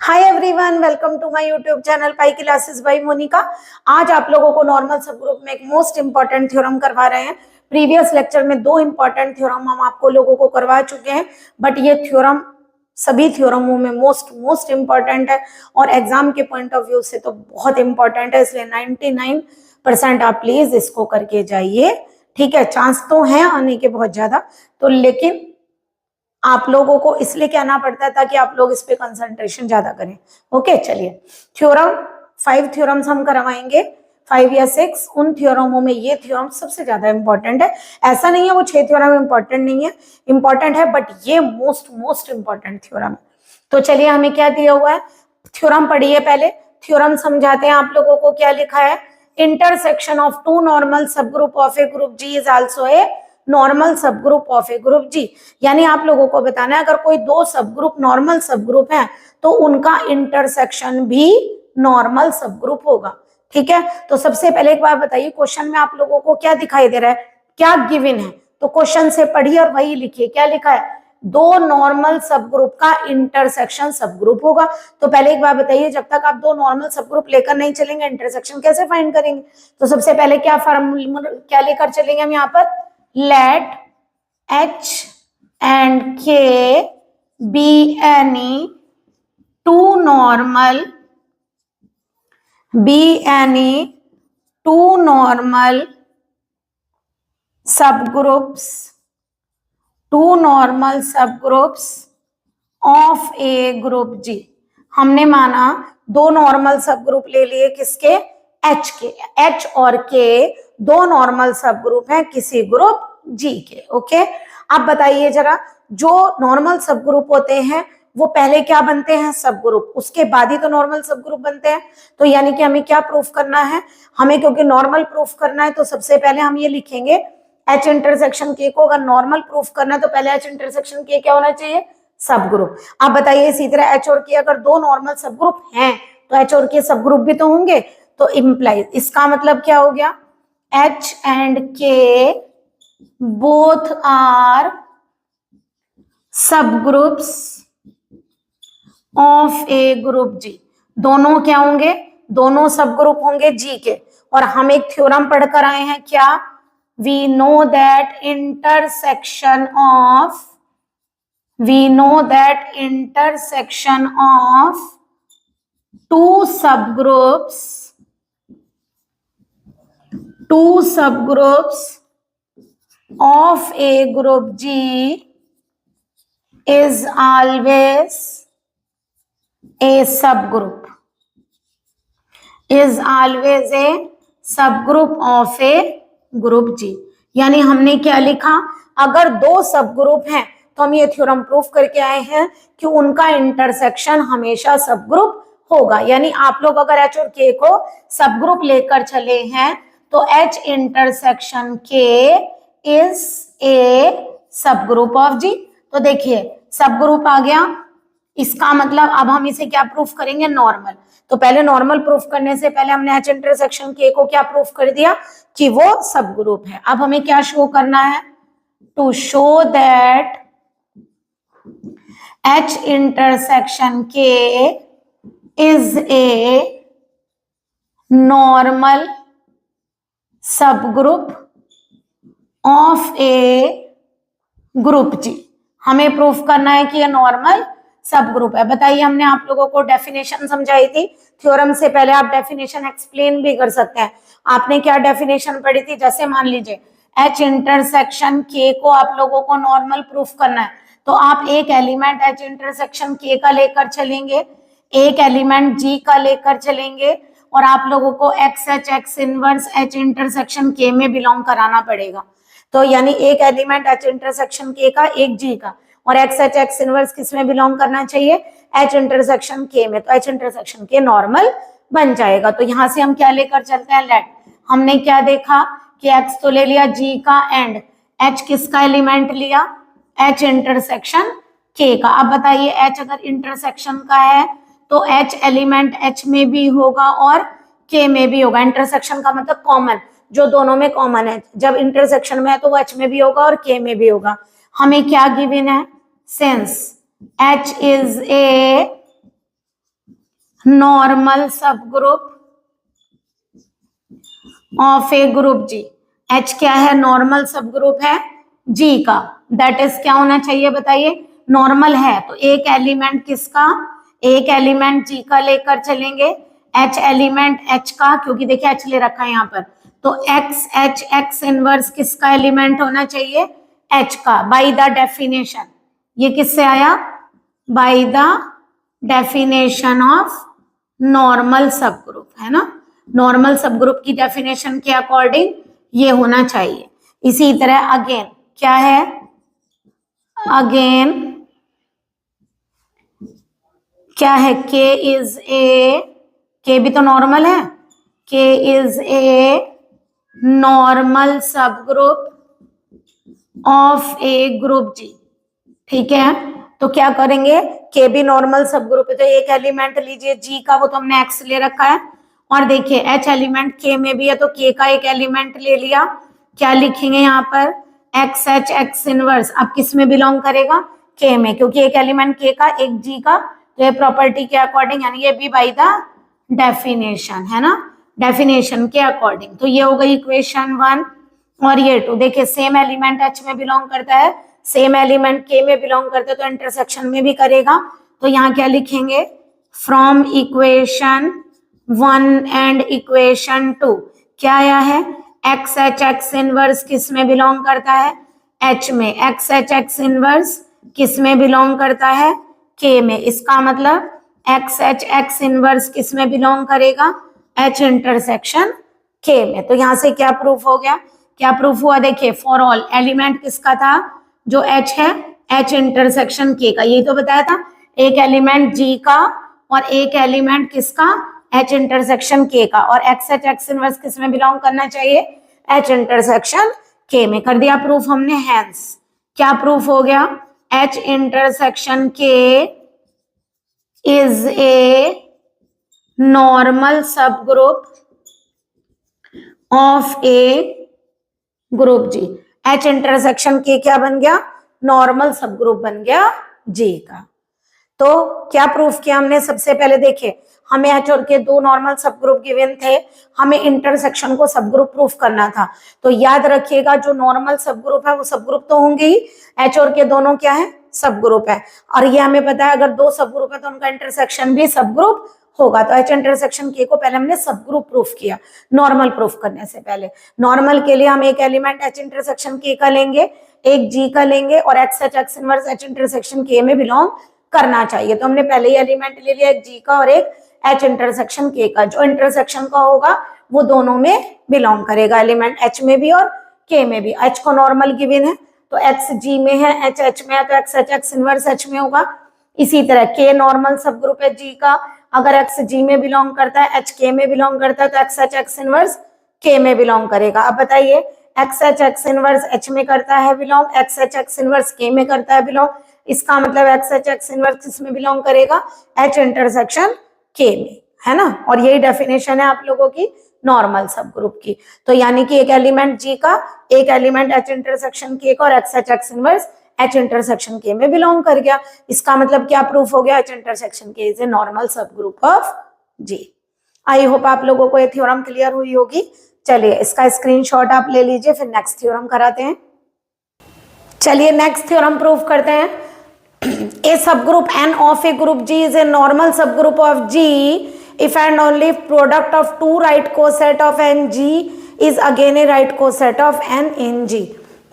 Hi everyone, welcome to my YouTube channel pi classes by Monika. आज आप लोगों को नॉर्मल सब ग्रुप में एक मोस्ट इंपॉर्टेंट थ्योरम करवा रहे हैं। प्रीवियस लेक्चर में दो इंपॉर्टेंट थ्योरम हम आपको लोगों को करवा चुके हैं, बट ये थ्योरम सभी थ्योरमों में मोस्ट इंपॉर्टेंट है और एग्जाम के पॉइंट ऑफ व्यू से तो बहुत इंपॉर्टेंट है, इसलिए 99% आप प्लीज इसको करके जाइए। ठीक है, चांस तो है आने के बहुत ज्यादा, तो लेकिन आप लोगों को इसलिए कहना पड़ता है ताकि आप लोग इस पे कंसंट्रेशन ज्यादा करें। ओके, चलिए थ्योरम 5 थ्योरम्स हम करवाएंगे, 5 या 6। उन थ्योरमों में ये थ्योरम सबसे ज्यादा इंपॉर्टेंट है। ऐसा नहीं है वो 6 थ्योरम इंपॉर्टेंट नहीं है, इंपॉर्टेंट है, बट ये मोस्ट इंपॉर्टेंट थ्योरम है। तो चलिए, हमें क्या दिया हुआ है, थ्योरम पढ़िए। पहले थ्योरम समझाते हैं आप लोगों को। क्या लिखा है, इंटरसेक्शन ऑफ टू नॉर्मल सब group of a group G is also a normal सब group of a group G. यानी आप लोगों को बताना है, अगर कोई दो सब ग्रुप नॉर्मल सब ग्रुप है तो उनका इंटरसेक्शन भी नॉर्मल सब ग्रुप होगा। ठीक है, तो सबसे पहले एक बार बताइए, क्वेश्चन में आप लोगों को क्या दिखाई दे रहा है, क्या गिवन है? तो क्वेश्चन से पढ़िए और वही लिखिए। क्या लिखा है, दो नॉर्मल सब ग्रुप का इंटरसेक्शन सब ग्रुप होगा। तो पहले एक बार बताइए, जब तक आप दो नॉर्मल सब ग्रुप लेकर नहीं चलेंगे इंटरसेक्शन कैसे फाइंड करेंगे? तो सबसे पहले क्या फॉर्मूला क्या लेकर चलेंगे हम यहाँ पर, let H and K be any two normal subgroups of a group G। हमने माना दो नॉर्मल सब ग्रुप ले लिए, किसके, H के। H और K दो नॉर्मल सब ग्रुप हैं किसी ग्रुप G के। ओके, अब बताइए जरा, जो नॉर्मल सब ग्रुप होते हैं वो पहले क्या बनते हैं, सब ग्रुप, उसके बाद ही तो नॉर्मल सब ग्रुप बनते हैं। तो यानी कि हमें क्या प्रूफ करना है, हमें क्योंकि नॉर्मल प्रूफ करना है तो सबसे पहले हम ये लिखेंगे, H इंटरसेक्शन K को अगर नॉर्मल प्रूफ करना है तो पहले H इंटरसेक्शन K क्या होना चाहिए, सब ग्रुप। अब बताइए इसी तरह H और K अगर दो नॉर्मल सब ग्रुप हैं तो H और K सब ग्रुप भी तो होंगे। तो इम्प्लाइज, इसका मतलब क्या हो गया, H and K both are subgroups of a group G। दोनों क्या होंगे, दोनों सब ग्रुप होंगे G के। और हम एक थ्योरम पढ़कर आए हैं, क्या, we know that intersection of two subgroups of a group G is always a subgroup of a group G। यानी हमने क्या लिखा, अगर दो सब ग्रुप हैं तो हम ये थ्योरम प्रूफ करके आए हैं कि उनका इंटरसेक्शन हमेशा सब ग्रुप होगा। यानी आप लोग अगर H और K को सब ग्रुप लेकर चले हैं तो H इंटरसेक्शन K इज ए सब ग्रुप ऑफ G। तो देखिए सब ग्रुप आ गया, इसका मतलब अब हम इसे क्या प्रूफ करेंगे, नॉर्मल। तो पहले नॉर्मल प्रूफ करने से पहले हमने H इंटरसेक्शन K को क्या प्रूफ कर दिया कि वो सब ग्रुप है। अब हमें क्या शो करना है, to show that H intersection K is a normal सब group of a group G। हमें प्रूफ करना है कि ये नॉर्मल सब ग्रुप है। बताइए, हमने आप लोगों को डेफिनेशन समझाई थी थ्योरम से पहले, आप डेफिनेशन एक्सप्लेन भी कर सकते हैं। आपने क्या डेफिनेशन पढ़ी थी, जैसे मान लीजिए H इंटरसेक्शन K को आप लोगों को नॉर्मल प्रूफ करना है तो आप एक एलिमेंट H इंटरसेक्शन K का लेकर चलेंगे, एक एलिमेंट G का लेकर चलेंगे, और आप लोगों को XH X inverse H intersection K में बिलोंग कराना पड़ेगा। तो यानी एक एलिमेंट H इंटरसेक्शन K का, एक G का, और XH X इनवर्स किस में बिलोंग करना चाहिए, H इंटरसेक्शन K में। तो H इंटरसेक्शन K नॉर्मल बन जाएगा। तो यहां से हम क्या लेकर चलते हैं, लेट, हमने क्या देखा कि X तो ले लिया G का, एंड H किसका एलिमेंट लिया, H इंटरसेक्शन K का। अब बताइए H अगर इंटरसेक्शन का है तो H एलिमेंट H में भी होगा और K में भी होगा। इंटरसेक्शन का मतलब कॉमन, जो दोनों में कॉमन है, जब इंटरसेक्शन में है तो वो H में भी होगा और K में भी होगा। हमें क्या गिवन है, since H is a normal सब group of a group G. H क्या है? नॉर्मल सब ग्रुप है G का। दैट इज क्या होना चाहिए बताइए? नॉर्मल है तो एक एलिमेंट किसका? एक एलिमेंट G का लेकर चलेंगे, H एलिमेंट H का, क्योंकि देखिए H ले रखा है यहाँ पर, तो X इनवर्स किसका एलिमेंट होना चाहिए? H का। बाय द डेफिनेशन, ये किससे आया? By the definition of normal सब ग्रुप, है ना। नॉर्मल सब ग्रुप की डेफिनेशन के अकॉर्डिंग ये होना चाहिए। इसी तरह अगेन क्या है? अगेन क्या है? K इज ए, K भी तो नॉर्मल है, K इज ए नॉर्मल सब group of a group G। ठीक है, तो क्या करेंगे? K भी नॉर्मल सब ग्रुप है तो एक एलिमेंट लीजिए G का, वो तो हमने X ले रखा है, और देखिए H एलिमेंट K में भी है तो K का एक एलिमेंट ले लिया। क्या लिखेंगे यहाँ पर? XH X inverse. अब किस में बिलोंग करेगा? K में, क्योंकि एक एलिमेंट K का एक G का, तो ये प्रॉपर्टी के अकॉर्डिंग, यानी ये भी बाय द डेफिनेशन, है ना, डेफिनेशन के अकॉर्डिंग। तो ये हो गई इक्वेशन 1 और ये 2। देखिए सेम एलिमेंट H में बिलोंग करता है, सेम एलिमेंट K में बिलोंग करता है, तो इंटरसेक्शन में भी करेगा। तो यहाँ क्या लिखेंगे? फ्रॉम इक्वेशन 1 एंड इक्वेशन 2 क्या आया है? XH X इनवर्स किस में बिलोंग करता है? H में। XH X इनवर्स किस में बिलोंग करता है? K में। इसका मतलब XH X इनवर्स किस में बिलोंग करेगा? H इंटरसेक्शन K में। तो यहाँ से क्या प्रूफ हो गया? क्या प्रूफ हुआ? देखिए फॉर ऑल एलिमेंट किसका था? जो H है, H इंटरसेक्शन K का, यही तो बताया था। एक एलिमेंट G का और एक एलिमेंट किसका? H इंटरसेक्शन K का, और XH X इनवर्स किस में बिलोंग करना चाहिए? H इंटरसेक्शन K में। कर दिया प्रूफ हमने। हैंस क्या प्रूफ हो गया? H intersection K is a normal सब group of a group G। H intersection K क्या बन गया? नॉर्मल सब ग्रुप बन गया G का। तो क्या प्रूफ किया हमने? सबसे पहले देखिए हमें H और K दो नॉर्मल सब ग्रुप गिवन थे, हमें इंटरसेक्शन को सब ग्रुप प्रूफ करना था। तो याद रखिएगा जो नॉर्मल सब ग्रुप है वो सब ग्रुप तो होंगे ही, H और K दोनों क्या है? सब ग्रुप है। और ये हमें पता है अगर दो सब ग्रुप है तो उनका इंटरसेक्शन भी सब ग्रुप होगा। तो H इंटरसेक्शन K को पहले हमने सब ग्रुप प्रूफ किया नॉर्मल प्रूफ करने से पहले। नॉर्मल के लिए हम एक एलिमेंट H इंटरसेक्शन K का लेंगे, एक G का लेंगे, और XH X inverse H intersection K में बिलोंग करना चाहिए। तो हमने पहले ही एलिमेंट ले लिया, एक G का और एक H इंटरसेक्शन K का। जो इंटरसेक्शन का होगा वो दोनों में बिलोंग करेगा, एलिमेंट H में भी और K में भी। H को नॉर्मल गिवन है तो X G में है, H H में है तो XH X इनवर्स H में होगा। इसी तरह K नॉर्मल सब ग्रुप है G का, अगर X G में बिलोंग करता है, H K में बिलोंग करता है तो XH X इनवर्स K में बिलोंग करेगा। अब बताइए XH X इनवर्स H में करता है belong, XH X inverse K में करता है बिलोंग, इसका मतलब XH X इनवर्स किस में बिलोंग करेगा? H इंटरसेक्शन K में, है ना। और यही डेफिनेशन है आप लोगों की नॉर्मल सब ग्रुप की। तो यानी कि एक एलिमेंट G का, एक एलिमेंट H इंटरसेक्शन K का और XH X inverse H intersection K में बिलोंग कर गया। इसका मतलब क्या प्रूफ हो गया? H intersection K is a normal सब group of G। I hope आप लोगों को ये थ्योरम क्लियर हुई होगी। चलिए इसका स्क्रीनशॉट आप ले लीजिए, फिर नेक्स्ट थ्योरम कराते हैं। चलिए नेक्स्ट थ्योरम प्रूफ करते हैं। A subgroup N of a group G is a normal subgroup of G if and only if product of two right coset of N G is again a right coset of N in G।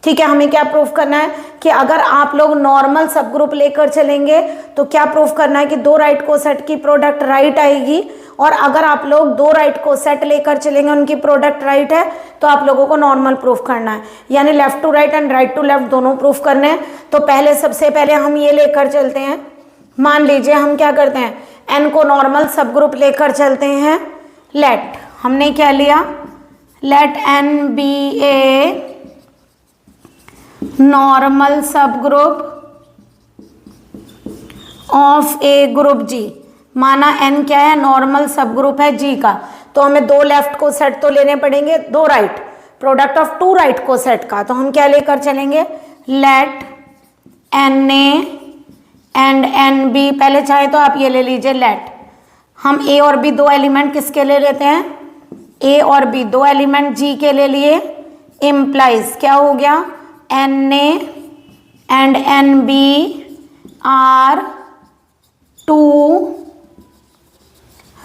ठीक है, हमें क्या proof करना है कि अगर आप लोग नॉर्मल सब ग्रुप लेकर चलेंगे तो क्या प्रूफ करना है कि दो राइट कोसेट की प्रोडक्ट राइट आएगी, और अगर आप लोग दो राइट कोसेट लेकर चलेंगे उनकी प्रोडक्ट राइट है तो आप लोगों को नॉर्मल प्रूफ करना है, यानी left to right and right to left दोनों प्रूफ करने हैं। तो पहले सबसे पहले हम ये लेकर चलते हैं, मान लीजिए हम क्या करते हैं, एन को नॉर्मल सब ग्रुप लेकर चलते हैं। लेट हमने क्या लिया? Let N be a normal सब group of a group G। माना n क्या है? नॉर्मल सब ग्रुप है G का, तो हमें दो लेफ्ट को सेट तो लेने पड़ेंगे, दो right, product of two right coset का। तो हम क्या लेकर चलेंगे? Let N A and N B, पहले चाहे तो आप ये ले लीजिए लेट, हम ए और बी दो एलिमेंट किसके ले लेते हैं, ए और बी दो एलिमेंट जी के ले लिए, इम्प्लाइज क्या हो गया, N A and N B are two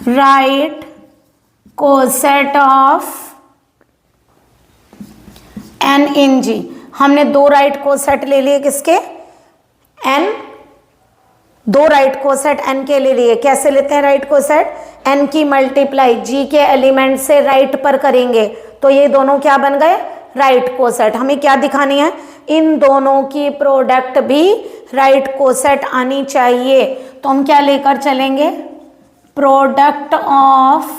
right coset of N in G. हमने दो राइट कोसेट ले लिए किसके, एन, दो राइट कोसेट एन के ले लिए। कैसे लेते हैं राइट कोसेट, एन की मल्टीप्लाई जी के एलिमेंट से राइट पर करेंगे तो ये दोनों क्या बन गए, राइट कोसेट। हमें क्या दिखानी है, इन दोनों की प्रोडक्ट भी राइट कोसेट आनी चाहिए। तो हम क्या लेकर चलेंगे, product of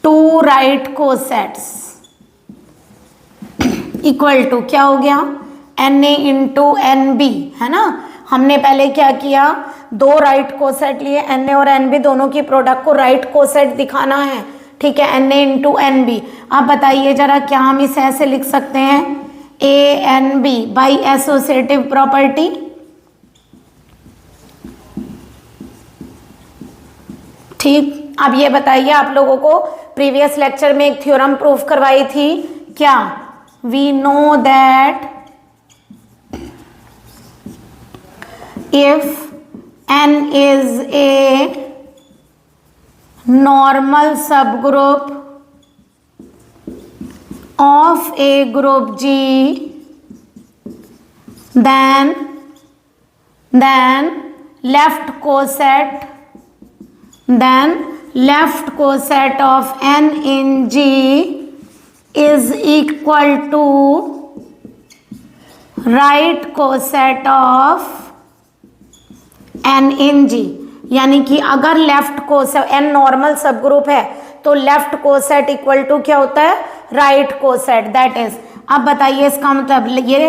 two right cosets equal to क्या हो गया, N A into N B, है ना। हमने पहले क्या किया, दो राइट कोसेट लिए, एन ए और एन बी दोनों की प्रोडक्ट को राइट कोसेट दिखाना है, ठीक है, N A into N B. आप बताइए जरा क्या हम इसे ऐसे लिख सकते हैं, A N B by associative property. ठीक, अब ये बताइए, आप लोगों को प्रीवियस लेक्चर में एक थ्योरम प्रूफ करवाई थी क्या, we know that if n is a normal subgroup of a group G, then left coset of n in G is equal to right coset of N in G. यानी कि अगर left coset, N normal सब group है तो left coset equal to क्या होता है, right coset, that is. अब बताइए इसका मतलब, ये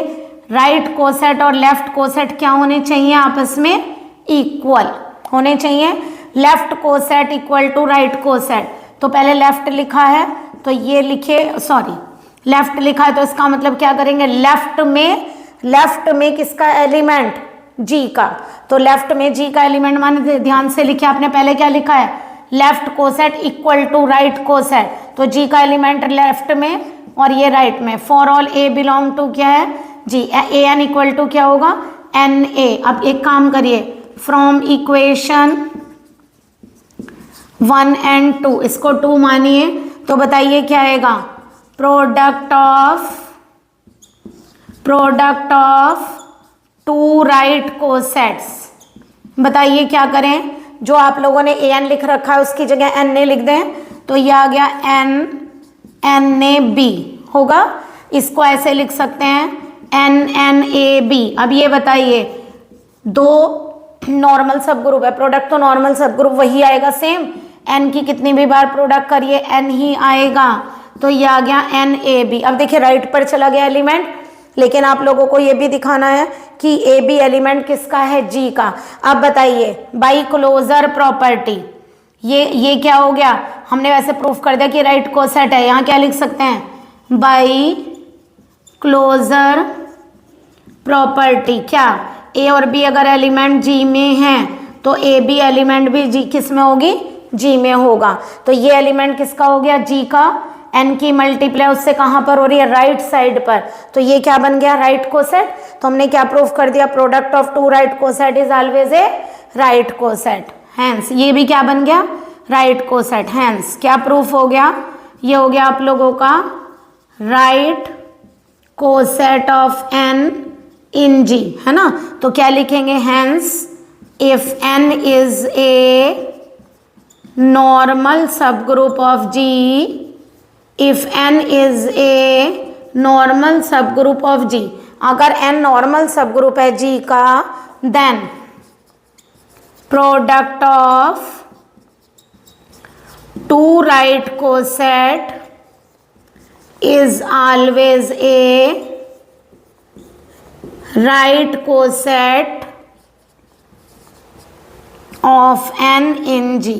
राइट कोसेट और लेफ्ट कोसेट क्या होने चाहिए, आपस में इक्वल होने चाहिए। Left coset equal to right coset, तो पहले लेफ्ट लिखा है तो ये लिखे, सॉरी लेफ्ट लिखा है तो इसका मतलब क्या करेंगे, लेफ्ट में किसका एलिमेंट, जी का। तो लेफ्ट में जी का एलिमेंट माने, ध्यान से लिखे आपने, पहले क्या लिखा है, left coset equal to right coset, तो जी का एलिमेंट लेफ्ट में और ये राइट में। For all A belong to क्या है, G, A N equal to क्या होगा, एन ए। अब एक काम करिए, फ्रॉम इक्वेशन 1 and 2, इसको 2 मानिए तो बताइए क्या आएगा, product of two right cosets. बताइए क्या करें, जो आप लोगों ने ए एन लिख रखा है उसकी जगह एन ए लिख दें, तो ये आ गया एन ए बी होगा। इसको ऐसे लिख सकते हैं एन ए बी। अब ये बताइए, दो नॉर्मल सब ग्रुप है, प्रोडक्ट तो नॉर्मल सब ग्रुप वही आएगा सेम, एन की कितनी भी बार प्रोडक्ट करिए एन ही आएगा, तो ये आ गया एन ए बी। अब देखिए राइट पर चला गया एलिमेंट, लेकिन आप लोगों को ये भी दिखाना है कि ए बी एलिमेंट किसका है, जी का। अब बताइए बाई क्लोजर प्रॉपर्टी, ये क्या हो गया, हमने वैसे प्रूफ कर दिया कि राइट कोसेट है, यहाँ क्या लिख सकते हैं, बाई क्लोजर प्रॉपर्टी। क्या, ए और बी अगर एलिमेंट जी में है तो ए बी एलिमेंट भी जी किस में होगी, जी में होगा। तो ये एलिमेंट किसका हो गया, जी का, एन की मल्टीप्लाई उससे कहाँ पर हो रही है, राइट साइड पर, तो ये क्या बन गया, राइट कोसेट। तो हमने क्या प्रूफ कर दिया, product of two right coset is always a right coset, hence ये भी क्या बन गया, राइट कोसेट। हैंस क्या प्रूफ हो गया, ये हो गया आप लोगों का right coset of N in G, है ना। तो क्या लिखेंगे, hence if N is a normal सब group of G, if n is a normal subgroup of G, अगर n नॉर्मल सब ग्रुप है G का, then product of two right coset is always a right coset of n in G।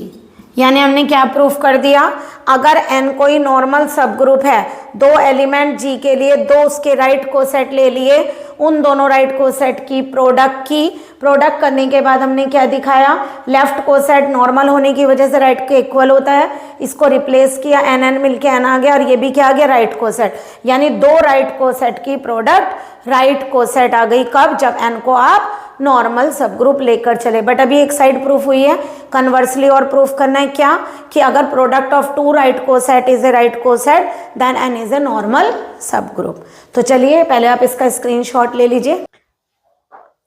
यानी हमने क्या proof कर दिया, अगर n कोई नॉर्मल सब ग्रुप है, दो एलिमेंट G के लिए दो उसके राइट कोसेट ले लिए उन दोनों राइट कोसेट की प्रोडक्ट करने के बाद हमने क्या दिखाया, लेफ्ट कोसेट नॉर्मल होने की वजह से राइट के इक्वल होता है, इसको रिप्लेस किया, एन एन मिलके एन आ गया और ये भी क्या आ गया, राइट कोसेट। यानी दो राइट कोसेट की प्रोडक्ट राइट कोसेट आ गई। कब? जब एन को आप नॉर्मल सब ग्रुप लेकर चले। बट अभी एक साइड प्रूफ हुई है, कन्वर्सली और प्रूफ करना है क्या, कि अगर product of two right coset is a right coset then N is a normal सब ग्रुप। तो चलिए पहले आप इसका स्क्रीनशॉट ले लीजिए।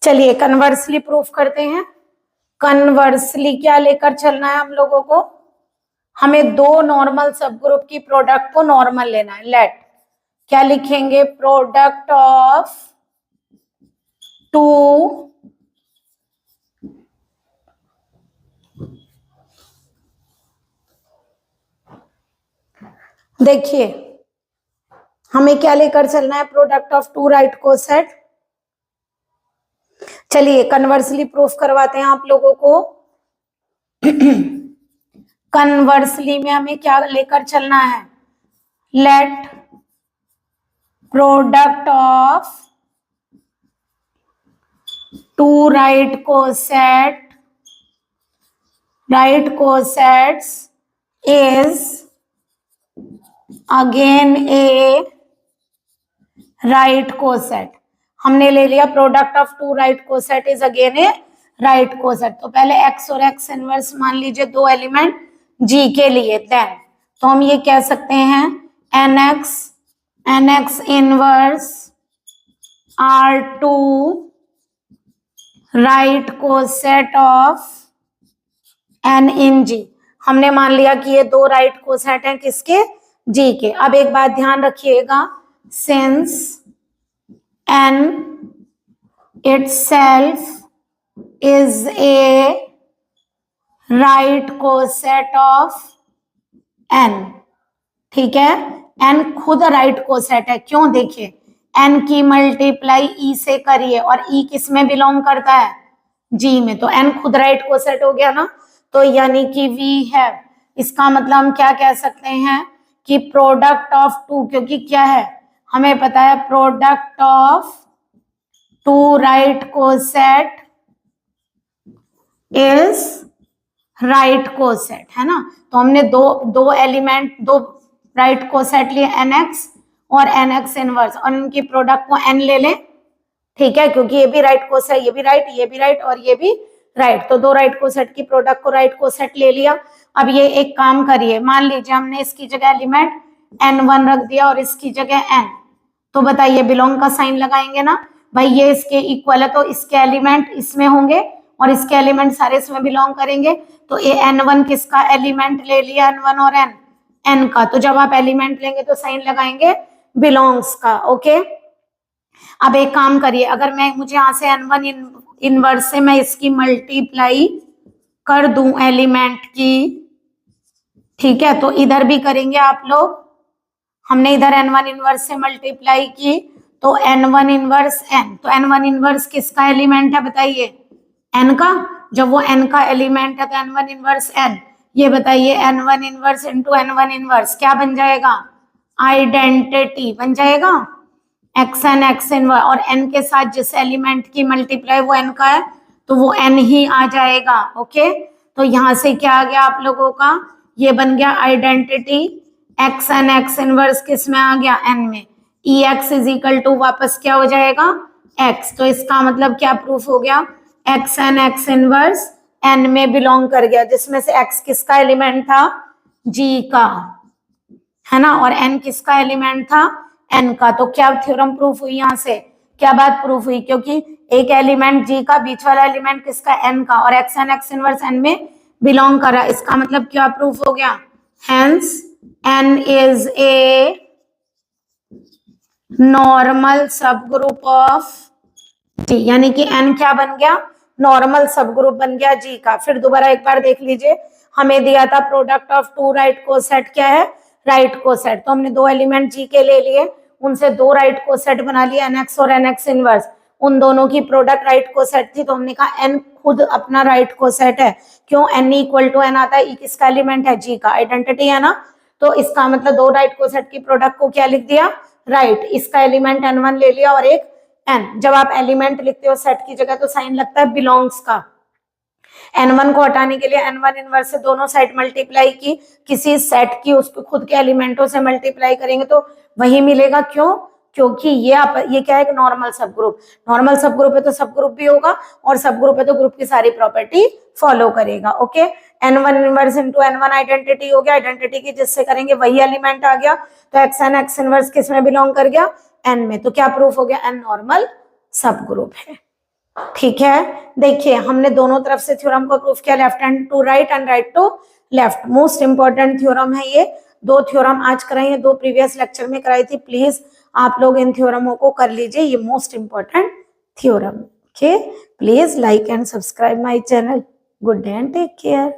चलिए कन्वर्सली प्रूफ करते हैं। कन्वर्सली क्या लेकर चलना है हम लोगों को, हमें दो नॉर्मल सब ग्रुप की प्रोडक्ट को नॉर्मल लेना है। लेट क्या लिखेंगे, प्रोडक्ट ऑफ टू देखिए हमें क्या लेकर चलना है, product of two right coset. चलिए कन्वर्सली प्रूफ करवाते हैं आप लोगों को। कन्वर्सली में हमें क्या लेकर चलना है, let product of two right cosets is again a right coset. हमने ले लिया product of two right coset is again a right coset. तो पहले x और x इनवर्स मान लीजिए दो एलिमेंट g के लिए, देन तो हम ये कह सकते हैं nx inverse are two right coset of n in g। हमने मान लिया कि ये दो राइट कोसेट हैं किसके, g के। अब एक बात ध्यान रखिएगा, since n itself is a right coset of n, ठीक है, n खुद राइट कोसेट है। क्यों, देखिए n की मल्टीप्लाई e से करिए और e किस में बिलोंग करता है, g में, तो n खुद राइट कोसेट हो गया ना। तो यानी कि वी है, इसका मतलब हम क्या कह सकते हैं कि प्रोडक्ट ऑफ टू, क्योंकि क्या है हमें पता है product of two right coset is right coset, है ना। तो हमने दो एलिमेंट, दो राइट कोसेट लिए nx और nx इनवर्स, और इनकी प्रोडक्ट को n ले लें, ठीक है, क्योंकि ये भी राइट कोसेट, ये भी राइट, ये भी राइट और ये भी राइट। तो दो राइट कोसेट की प्रोडक्ट को राइट कोसेट ले लिया। अब ये एक काम करिए, मान लीजिए हमने इसकी जगह एलिमेंट n1 रख दिया और इसकी जगह n, तो बताइए बिलोंग का साइन लगाएंगे ना भाई, ये इसके इक्वल है तो इसके एलिमेंट इसमें होंगे और इसके एलिमेंट सारे इसमें बिलोंग करेंगे। तो ये n1 किसका एलिमेंट ले लिया, n1 और n का। तो जब आप एलिमेंट लेंगे तो साइन लगाएंगे बिलोंग्स का, ओके। अब एक काम करिए, अगर मुझे यहाँ से n1 इनवर्स से मैं इसकी मल्टीप्लाई कर दूं एलिमेंट की, ठीक है, तो इधर भी करेंगे आप लोग। हमने इधर n1 इनवर्स से मल्टीप्लाई की तो n1 इनवर्स n, तो n1 इनवर्स किसका एलिमेंट है बताइए, n का। जब वो n का एलिमेंट है तो n1 इनवर्स n, ये बताइए n1 inverse into n1 inverse क्या बन जाएगा, आइडेंटिटी बन जाएगा, xn x इनवर्स, और n के साथ जिस एलिमेंट की मल्टीप्लाई वो n का है तो वो n ही आ जाएगा, ओके। तो यहाँ से क्या आ गया आप लोगों का, ये बन गया आइडेंटिटी, xn x इनवर्स किस में आ गया, n में, ex इज इक्वल टू वापस क्या हो जाएगा, x। तो इसका मतलब क्या प्रूफ हो गया, xn x इनवर्स n में बिलोंग कर गया, जिसमें से x किसका एलिमेंट था, g का, है ना, और n किसका एलिमेंट था, n का। तो क्या थ्योरम प्रूफ हुई, यहाँ से क्या बात प्रूफ हुई, क्योंकि एक एलिमेंट g का, बीच वाला एलिमेंट किसका, n का, और xn x इनवर्स n में बिलोंग कर रहा है। इसका मतलब क्या प्रूफ हो गया, hence n is a normal सब ग्रुप ऑफ g, यानी कि n क्या बन गया, नॉर्मल सब ग्रुप बन गया g का। फिर दोबारा एक बार देख लीजिए, हमें दिया था product of two right coset क्या है, राइट कोसेट। तो हमने दो एलिमेंट g के ले लिए, उनसे दो राइट कोसेट बना लिया nx और nx इनवर्स, उन दोनों की प्रोडक्ट राइट कोसेट थी, तो हमने कहा n खुद अपना राइट कोसेट है। क्यों, n इक्वल टू n आता है, e किसका एलिमेंट है, g का, आइडेंटिटी है ना। तो इसका मतलब दो राइट कोसेट की प्रोडक्ट को क्या लिख दिया, राइट। इसका एलिमेंट n1 ले लिया और एक एन, जब आप एलिमेंट लिखते हो सेट की जगह तो साइन लगता है बिलोंग्स का। n1 को हटाने के लिए n1 इनवर्स से दोनों साइड मल्टीप्लाई की, किसी सेट की उसको खुद के एलिमेंटों से मल्टीप्लाई करेंगे तो वही मिलेगा। क्यों? क्योंकि ये क्या है, एक नॉर्मल सब ग्रुप। नॉर्मल सब ग्रुप है तो सब ग्रुप भी होगा, और सब ग्रुप है तो ग्रुप की सारी प्रॉपर्टी फॉलो करेगा। Okay, n1 inverse into n1 identity हो गया, आइडेंटिटी की जिससे करेंगे वही एलिमेंट आ गया, तो xn x इनवर्स किस में बिलोंग कर गया, n में। तो क्या प्रूफ हो गया, n नॉर्मल सब ग्रुप है। ठीक है, देखिए हमने दोनों तरफ से थ्योरम को प्रूफ किया, left hand to right and right to left. Most important theorem है ये, दो थ्योरम आज कराई है, दो प्रीवियस लेक्चर में कराई थी। प्लीज आप लोग इन थ्योरमों को कर लीजिए, ये most important theorem. Okay, please like and subscribe my channel. Good day and take care.